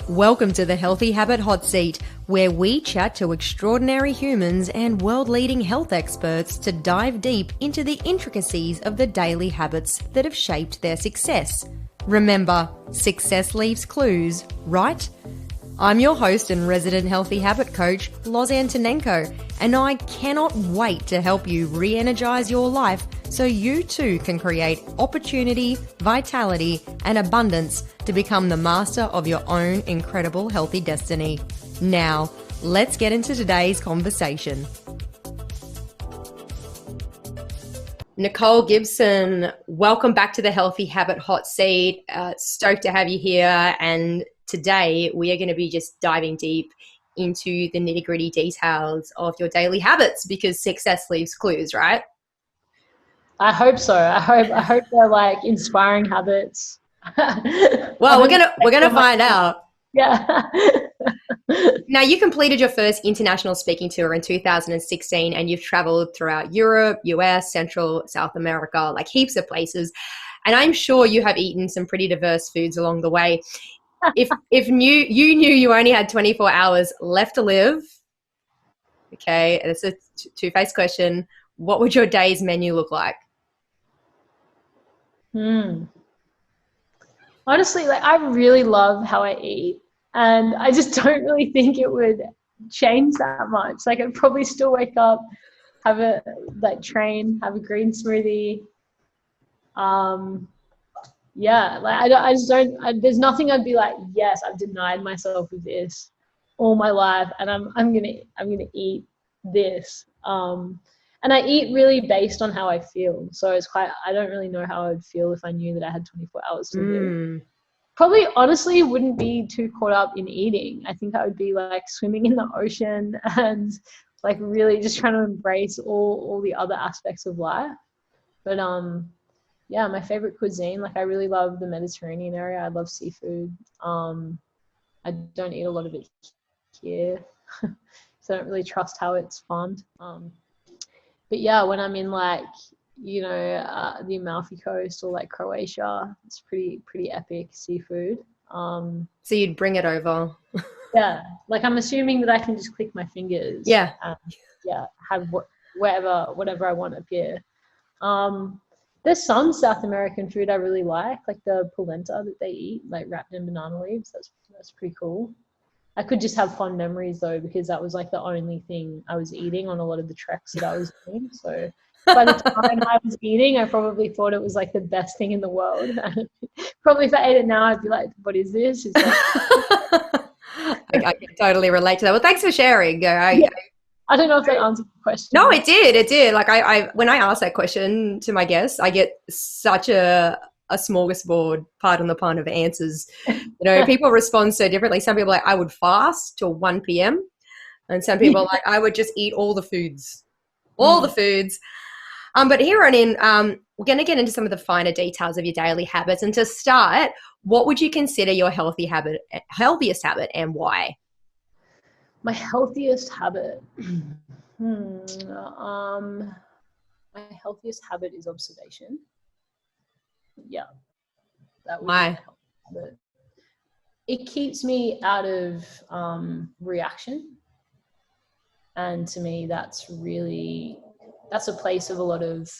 Welcome to the Healthy Habit Hotseat, where we chat to extraordinary humans and world-leading health experts to dive deep into the intricacies of the daily habits that have shaped their success. Remember, success leaves clues, right? I'm your host and resident healthy habit coach, Loz Antonenko, and I cannot wait to help you re-energize your life so you too can create opportunity, vitality, and abundance to become the master of your own incredible healthy destiny. Now, let's get into today's conversation. Nicole Gibson, welcome back to the Healthy Habit Hot Seat. Stoked to have you here. And today we are going to be just diving deep into the nitty-gritty details of your daily habits because success leaves clues, right? I hope so. I hope they're like inspiring habits. Well, we're gonna find out. Yeah. Now, you completed your first international speaking tour in 2016 and you've traveled throughout Europe, US, Central, South America, like heaps of places. And I'm sure you have eaten some pretty diverse foods along the way. If you knew you only had 24 hours left to live, okay, it's a two-faced question, what would your day's menu look like? Honestly, like I really love how I eat, and I just don't really think it would change that much. Like I'd probably still wake up, have a train, have a green smoothie. Yeah, like there's nothing I'd be like, yes, I've denied myself of this all my life, and I'm gonna eat this. And I eat really based on how I feel. So I don't really know how I'd feel if I knew that I had 24 hours to live. Probably honestly wouldn't be too caught up in eating. I think I would be like swimming in the ocean and like really just trying to embrace all the other aspects of life. But yeah, my favorite cuisine, like I really love the Mediterranean area. I love seafood. I don't eat a lot of it here. So I don't really trust how it's farmed. But yeah, when I'm in like, the Amalfi Coast or like Croatia, it's pretty epic seafood. So you'd bring it over. Yeah, like I'm assuming that I can just click my fingers. Yeah. And, have whatever I want up here. There's some South American food I really like the polenta that they eat, like wrapped in banana leaves. That's pretty cool. I could just have fond memories though, because that was like the only thing I was eating on a lot of the treks that I was doing. So by the time I was eating, I probably thought it was like the best thing in the world. Probably if I ate it now, I'd be like, what is this? It's like... I can totally relate to that. Well, thanks for sharing. I don't know if that answered the question. No, it did. Like I when I ask that question to my guests, I get such a smorgasbord, pardon the pun, of answers. People respond so differently. Some people are like, I would fast till 1 p.m. And some people are like, I would just eat all the foods. The foods. But here on in, we're going to get into some of the finer details of your daily habits. And to start, what would you consider your healthiest habit and why? My healthiest habit. My healthiest habit is observation. Yeah. That would Why? be habit. It keeps me out of reaction. And to me, that's a place of a lot of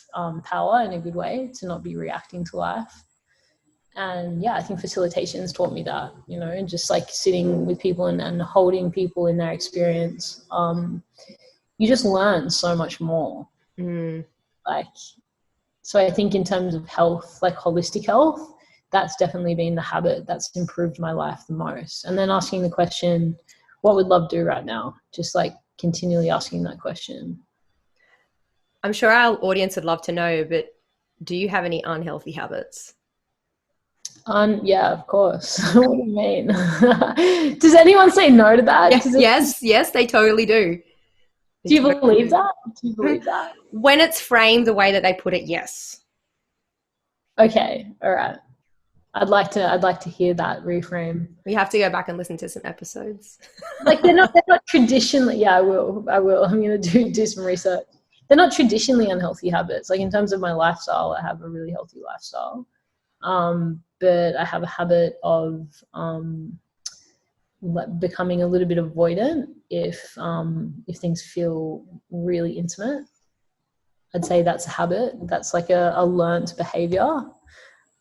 power in a good way, to not be reacting to life. And yeah, I think facilitation's taught me that, and just like sitting with people and holding people in their experience, you just learn so much more. So I think in terms of health, like holistic health, that's definitely been the habit that's improved my life the most. And then asking the question, what would love do right now? Just like continually asking that question. I'm sure our audience would love to know, but do you have any unhealthy habits? Yeah, of course. What do you mean? Does anyone say no to that? Yes, they totally do. Do you believe that? When it's framed the way that they put it, yes. Okay, all right. I'd like to hear that reframe. We have to go back and listen to some episodes. Like they're not traditionally. Yeah, I will. I'm going to do some research. They're not traditionally unhealthy habits. Like in terms of my lifestyle, I have a really healthy lifestyle. But I have a habit of becoming a little bit avoidant if things feel really intimate. I'd say that's a habit. That's like a learned behavior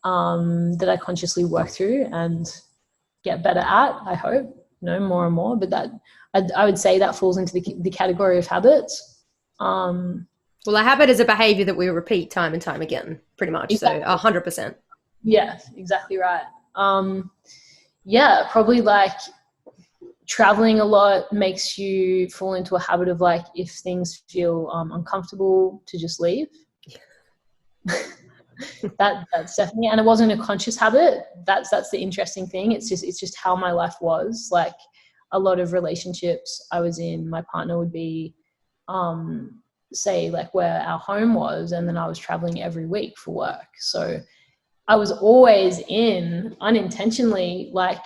that I consciously work through and get better at, I hope, more and more. But that I would say that falls into the category of habits. Well, a habit is a behavior that we repeat time and time again, pretty much. Exactly. So 100%. Yes, exactly right. Yeah, probably like traveling a lot makes you fall into a habit of like, if things feel uncomfortable, to just leave. That's definitely, and it wasn't a conscious habit. That's the interesting thing. It's just how my life was. Like a lot of relationships I was in, my partner would be say like where our home was, and then I was traveling every week for work. So I was always in unintentionally like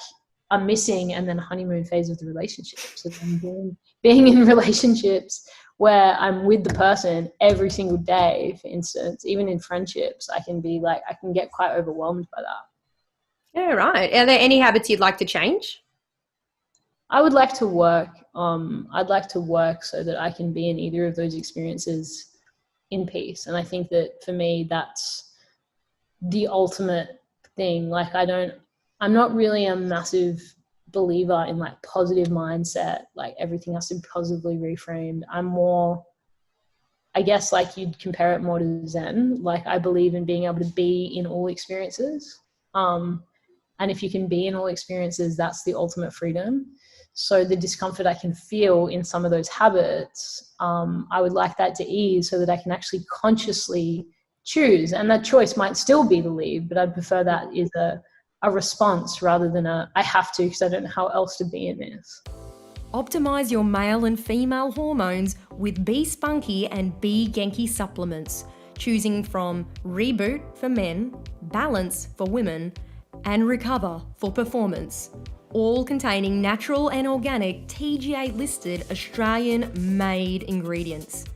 a missing and then honeymoon phase of the relationship. So then being in relationships where I'm with the person every single day, for instance, even in friendships, I can get quite overwhelmed by that. Yeah, right. Are there any habits you'd like to change? I would like to work. I'd like to work so that I can be in either of those experiences in peace. And I think that for me, that's the ultimate thing. Like I'm not really a massive believer in like positive mindset, like everything has to be positively reframed. I'm more, I guess, like you'd compare it more to Zen. Like I believe in being able to be in all experiences. And if you can be in all experiences, that's the ultimate freedom. So the discomfort I can feel in some of those habits, I would like that to ease so that I can actually consciously choose. And that choice might still be to leave, but I'd prefer that is a response rather than I have to, because I don't know how else to be in this. Optimize your male and female hormones with Be Spunky and Be Genki supplements, choosing from Reboot for men, Balance for women, and Recover for performance, all containing natural and organic TGA-listed Australian-made ingredients.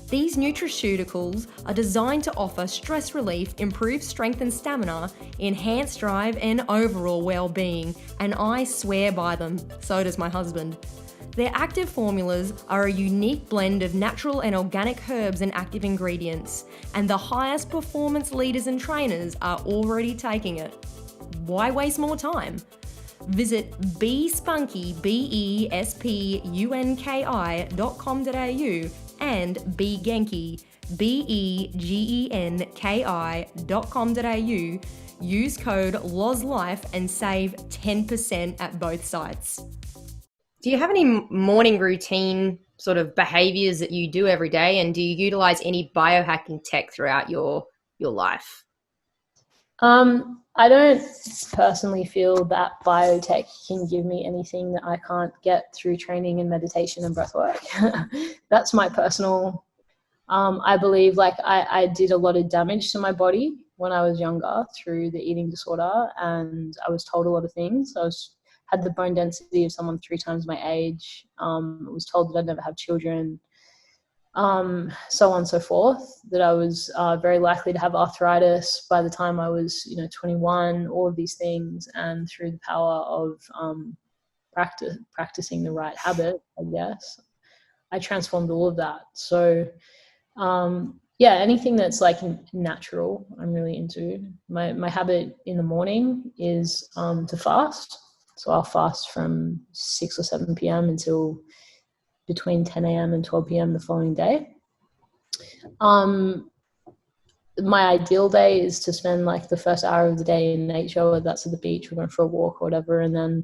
These nutraceuticals are designed to offer stress relief, improved strength and stamina, enhanced drive and overall well-being, and I swear by them, so does my husband. Their active formulas are a unique blend of natural and organic herbs and active ingredients, and the highest performance leaders and trainers are already taking it. Why waste more time? Visit bespunky, bespunki.com.au and begenki, begenki.com.au. Use code LOZLIFE and save 10% at both sites. Do you have any morning routine sort of behaviors that you do every day, and do you utilize any biohacking tech throughout your life? I don't personally feel that biotech can give me anything that I can't get through training and meditation and breathwork. That's my personal, I believe like I did a lot of damage to my body when I was younger through the eating disorder, and I was told a lot of things. Had the bone density of someone 3 times my age. Was told that I'd never have children. So on and so forth, that I was very likely to have arthritis by the time I was 21, all of these things. And through the power of practicing the right habit, I guess, I transformed all of that. So anything that's like natural, I'm really into. My habit in the morning is to fast. So I'll fast from 6 or 7 p.m. until between 10 a.m. and 12 p.m. the following day. My ideal day is to spend like the first hour of the day in nature, whether that's at the beach or going for a walk or whatever, and then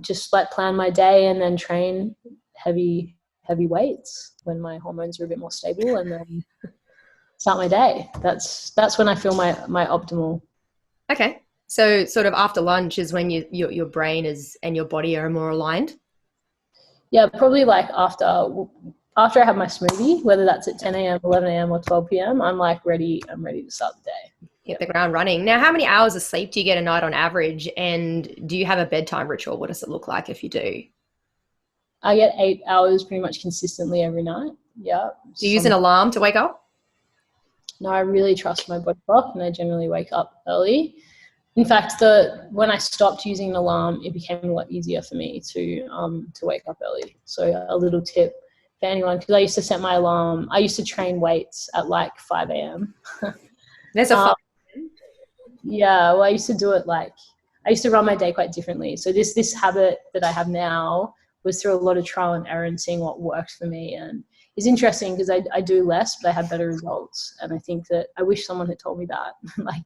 just like plan my day and then train heavy weights when my hormones are a bit more stable, and then start my day. That's when I feel my optimal. Okay. So sort of after lunch is when your brain is and your body are more aligned? Yeah, probably like after I have my smoothie, whether that's at 10 a.m., 11 a.m. or 12 p.m., I'm like ready. I'm ready to start the day. Hit the ground running. Now, how many hours of sleep do you get a night on average? And do you have a bedtime ritual? What does it look like if you do? I get 8 hours pretty much consistently every night. Yeah. Do you use an alarm to wake up? No, I really trust my body clock, and I generally wake up early. In fact, when I stopped using an alarm, it became a lot easier for me to wake up early. So a little tip for anyone, because I used to set my alarm. I used to train weights at like 5 a.m. There's a fun. Yeah, well, I used to do it I used to run my day quite differently. So this habit that I have now was through a lot of trial and error and seeing what worked for me. And it's interesting because I do less, but I have better results. And I think that I wish someone had told me that like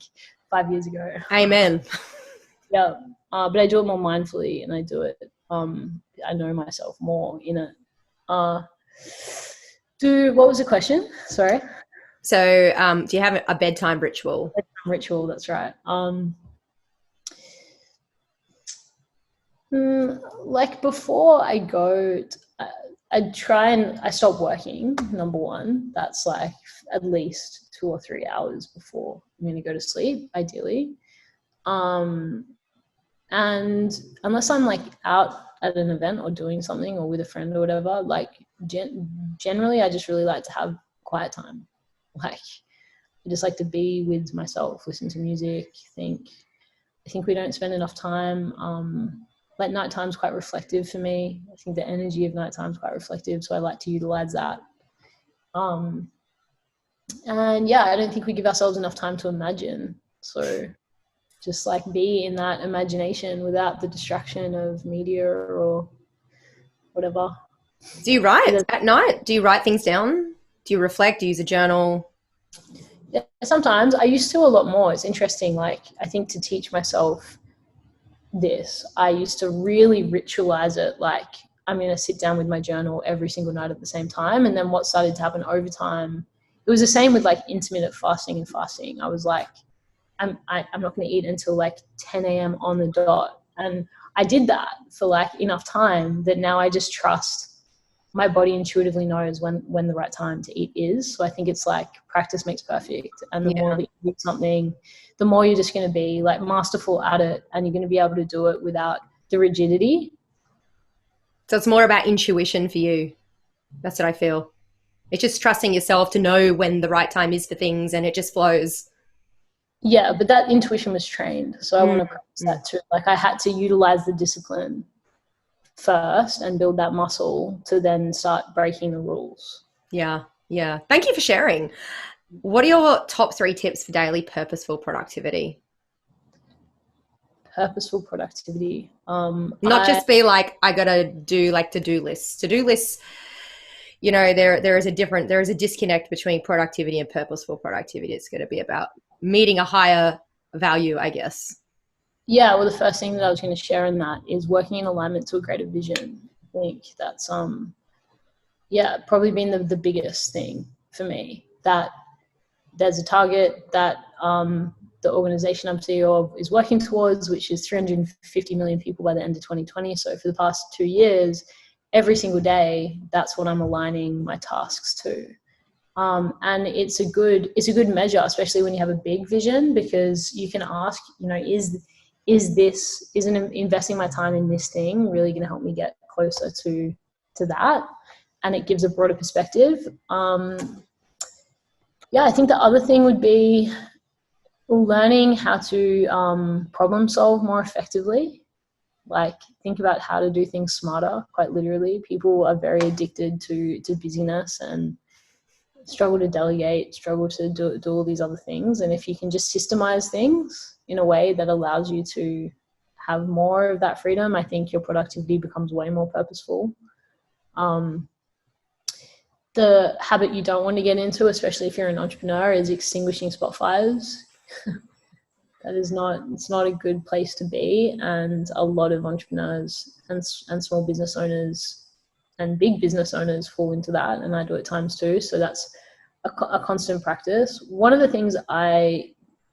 5 years ago. Amen. Yeah, but I do it more mindfully, and I do it. I know myself more in it. What was the question? Sorry. So, do you have a bedtime ritual? Bedtime ritual. That's right. Like before I go, I stop working. Number one, that's like at least 2 or 3 hours before I'm going to go to sleep, ideally. And unless I'm like out at an event or doing something or with a friend or whatever, like generally I just really like to have quiet time. Like I just like to be with myself, listen to music, think. I think we don't spend enough time. Like nighttime's quite reflective for me. I think the energy of nighttime's quite reflective, so I like to utilize that. And yeah, I don't think we give ourselves enough time to imagine. So just like be in that imagination without the distraction of media or whatever. Do you write at night? Do you write things down? Do you reflect? Do you use a journal? Yeah, sometimes. I used to a lot more. It's interesting. Like I think to teach myself this, I used to really ritualize it. Like I'm going to sit down with my journal every single night at the same time. And then what started to happen over time, it was the same with like intermittent fasting and fasting. I was like, I'm not going to eat until like 10 a.m. on the dot. And I did that for like enough time that now I just trust my body intuitively knows when the right time to eat is. So I think it's like practice makes perfect. And the more that you do something, the more you're just going to be like masterful at it, and you're going to be able to do it without the rigidity. So it's more about intuition for you. That's what I feel. It's just trusting yourself to know when the right time is for things, and it just flows. Yeah, but that intuition was trained. So I want to practice that too. Like I had to utilize the discipline first and build that muscle to then start breaking the rules. Yeah. Thank you for sharing. What are your top 3 tips for daily purposeful productivity? Purposeful productivity. Not just be like, I got to do like to-do lists. To-do lists, you know, there is a disconnect between productivity and purposeful productivity. It's going to be about meeting a higher value, I guess. Yeah, well, the first thing that I was going to share in that is working in alignment to a greater vision. I think that's probably been the biggest thing for me, that there's a target that the organization I'm CEO of is working towards, which is 350 million people by the end of 2020. So for the past 2 years, every single day, that's what I'm aligning my tasks to. And it's a good measure, especially when you have a big vision, because you can ask, you know, isn't investing my time in this thing really going to help me get closer to that? And it gives a broader perspective. I think the other thing would be learning how to problem solve more effectively. Like think about how to do things smarter, quite literally. People are very addicted to busyness and struggle to delegate, struggle to do all these other things. And if you can just systemize things in a way that allows you to have more of that freedom, I think your productivity becomes way more purposeful. The habit you don't want to get into, especially if you're an entrepreneur, is extinguishing spot fires. It's not a good place to be. And a lot of entrepreneurs and small business owners and big business owners fall into that. And I do at times too. So that's a constant practice. One of the things I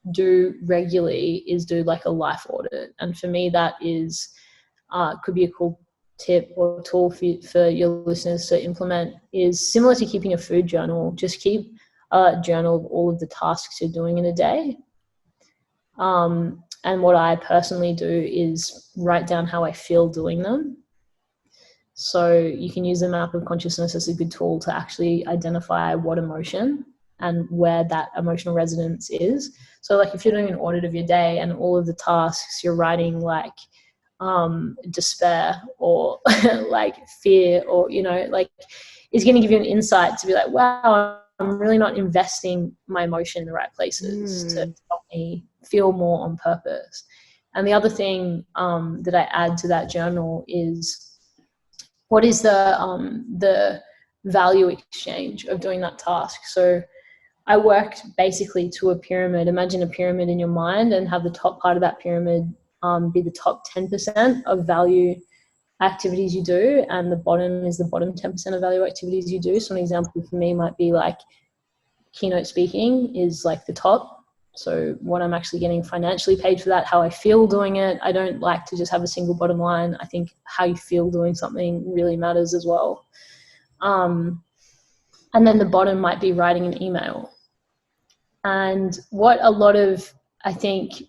do regularly is do like a life audit. And for me, that is, could be a cool tip or tool for your listeners to implement, is similar to keeping a food journal. Just keep a journal of all of the tasks you're doing in a day. And what I personally do is write down how I feel doing them. So you can use the map of consciousness as a good tool to actually identify what emotion and where that emotional resonance is. So like if you're doing an audit of your day and all of the tasks you're writing like despair or like fear, or, you know, like is going to give you an insight to be like, wow, I'm really not investing my emotion in the right places to help me feel more on purpose. And the other thing that I add to that journal is, what is the value exchange of doing that task? So I worked basically to a pyramid. Imagine a pyramid in your mind and have the top part of that pyramid be the top 10% of value activities you do, and the bottom is the bottom 10% of value activities you do. So an example for me might be like keynote speaking is like the top. So what I'm actually getting financially paid for that, how I feel doing it. I don't like to just have a single bottom line. I think how you feel doing something really matters as well. And then the bottom might be writing an email. And what a lot of, I think,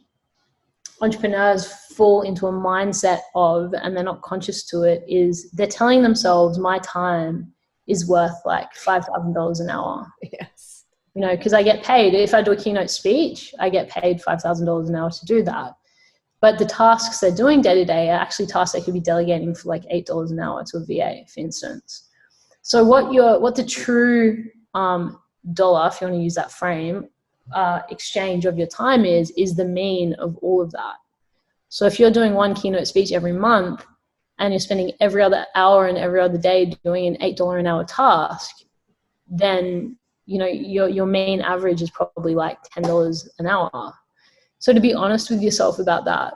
entrepreneurs fall into a mindset of, and they're not conscious to it, is they're telling themselves my time is worth like $5,000 an hour. Yes. You know, because I get paid. If I do a keynote speech, I get paid $5,000 an hour to do that. But the tasks they're doing day to day are actually tasks they could be delegating for like $8 an hour to a VA, for instance. So what the true dollar, if you want to use that frame, exchange of your time is the mean of all of that. So if you're doing one keynote speech every month and you're spending every other hour and every other day doing an $8 an hour task, then, you know, your main average is probably like $10 an hour. So to be honest with yourself about that,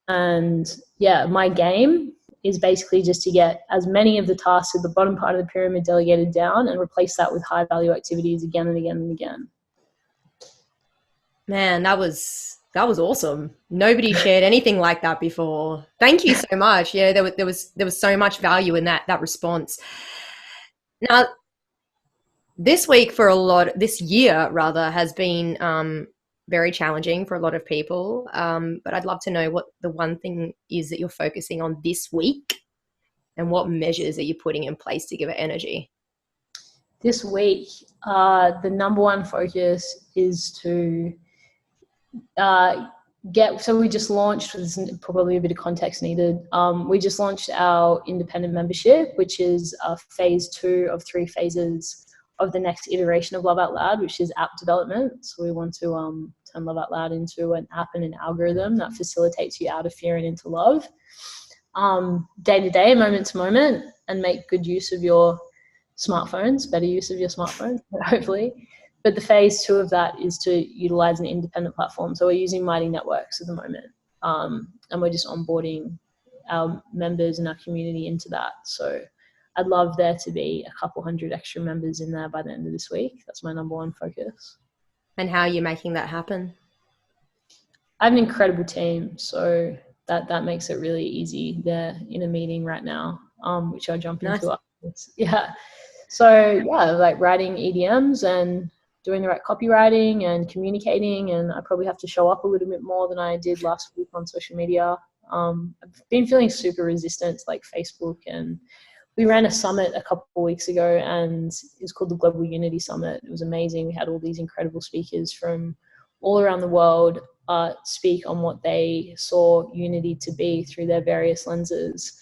and yeah, my game is basically just to get as many of the tasks at the bottom part of the pyramid delegated down and replace that with high value activities again and again and again. Man, that was awesome. Nobody shared anything like that before. Thank you so much. Yeah, there was so much value in that response. Now, this year rather, has been very challenging for a lot of people. But I'd love to know what the one thing is that you're focusing on this week, and what measures are you putting in place to give it energy? This week, the number one focus is to so we just launched, there's probably a bit of context needed. We just launched our independent membership, which is phase 2 of 3 phases of the next iteration of Love Out Loud, which is app development. So we want to turn Love Out Loud into an app and an algorithm that facilitates you out of fear and into love, day to day, moment to moment, and make good use of your smartphones, better use of your smartphones, hopefully. But the phase 2 of that is to utilize an independent platform. So we're using Mighty Networks at the moment, and we're just onboarding our members and our community into that. So I'd love there to be a couple hundred extra members in there by the end of this week. That's my number one focus. And how are you making that happen? I have an incredible team, so that makes it really easy. They're in a meeting right now, which I'll jump into afterwards. Yeah. So yeah, like writing EDMs and doing the right copywriting and communicating, and I probably have to show up a little bit more than I did last week on social media. I've been feeling super resistant to like Facebook, and we ran a summit a couple of weeks ago, and it was called the Global Unity Summit. It was amazing. We had all these incredible speakers from all around the world speak on what they saw unity to be through their various lenses.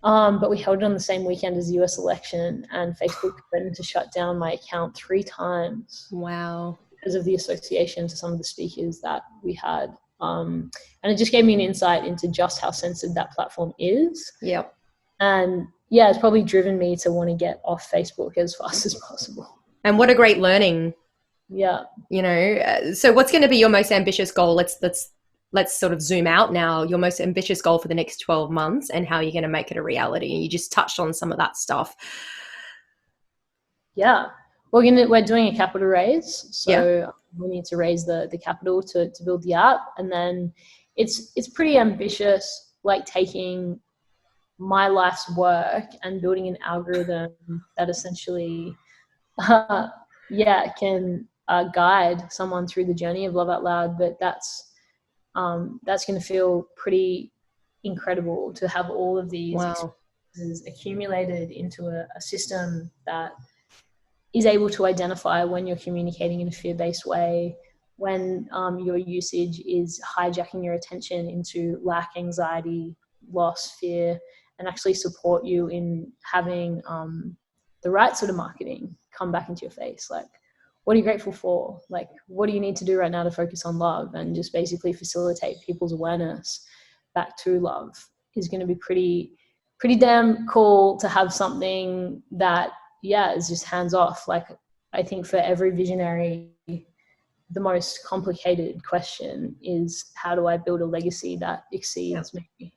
But we held it on the same weekend as the US election, and Facebook threatened to shut down my account 3 times. Wow. Because of the association to some of the speakers that we had. And it just gave me an insight into just how sensitive that platform is. Yep. And yeah, it's probably driven me to want to get off Facebook as fast as possible. And what a great learning. Yeah. You know, so what's going to be your most ambitious goal? Let's sort of zoom out now. Your most ambitious goal for the next 12 months and how you're going to make it a reality. And you just touched on some of that stuff. Yeah. We're doing a capital raise. So we need to raise the capital to build the app. And then it's pretty ambitious, like taking my life's work and building an algorithm that essentially, can guide someone through the journey of Love Out Loud. But that's going to feel pretty incredible to have all of these experiences accumulated into a system that is able to identify when you're communicating in a fear-based way, when your usage is hijacking your attention into lack, anxiety, loss, fear, and actually support you in having the right sort of marketing come back into your face. Like, what are you grateful for? Like, what do you need to do right now to focus on love? And just basically facilitate people's awareness back to love is going to be pretty damn cool to have something that, is just hands off. Like, I think for every visionary, the most complicated question is, how do I build a legacy that exceeds me?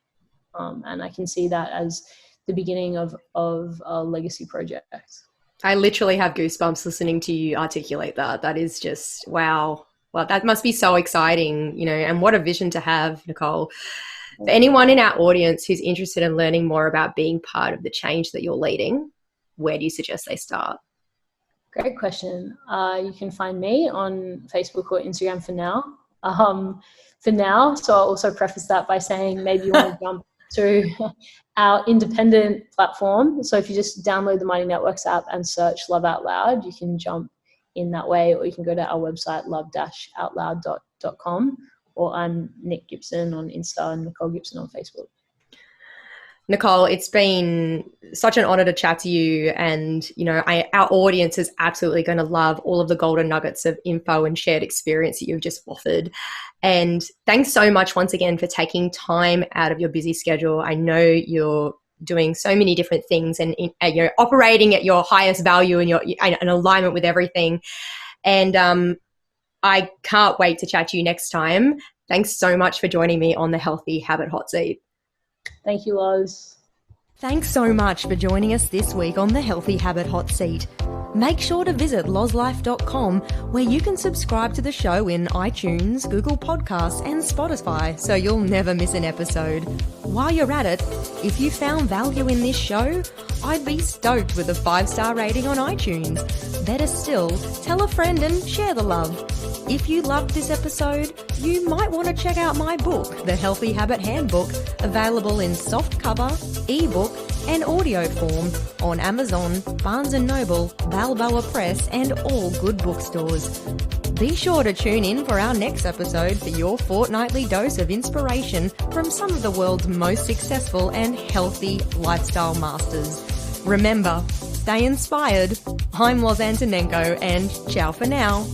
And I can see that as the beginning of a legacy project. I literally have goosebumps listening to you articulate that. That is just, wow. Well, that must be so exciting, and what a vision to have, Nicole. For anyone in our audience who's interested in learning more about being part of the change that you're leading, where do you suggest they start? Great question. You can find me on Facebook or Instagram for now. So I'll also preface that by saying maybe you want to jump to our independent platform. So if you just download the Mighty Networks app and search Love Out Loud, you can jump in that way, or you can go to our website, love-outloud.com, or I'm Nick Gibson on Insta and Nicole Gibson on Facebook. Nicole, it's been such an honor to chat to you, and our audience is absolutely going to love all of the golden nuggets of info and shared experience that you've just offered. And thanks so much once again for taking time out of your busy schedule. I know you're doing so many different things, and you're operating at your highest value and you're in alignment with everything. And I can't wait to chat to you next time. Thanks so much for joining me on the Healthy Habit Hot Seat. Thank you, Loz. Thanks so much for joining us this week on the Healthy Habit Hot Seat. Make sure to visit lozlife.com, where you can subscribe to the show in iTunes, Google Podcasts, and Spotify, so you'll never miss an episode. While you're at it, if you found value in this show, I'd be stoked with a 5-star rating on iTunes. Better still, tell a friend and share the love. If you loved this episode, you might want to check out my book, The Healthy Habit Handbook, available in softcover, ebook, and audio form on Amazon, Barnes & Noble, Balboa Press, and all good bookstores. Be sure to tune in for our next episode for your fortnightly dose of inspiration from some of the world's most successful and healthy lifestyle masters. Remember, stay inspired. I'm Loz Antonenko, and ciao for now.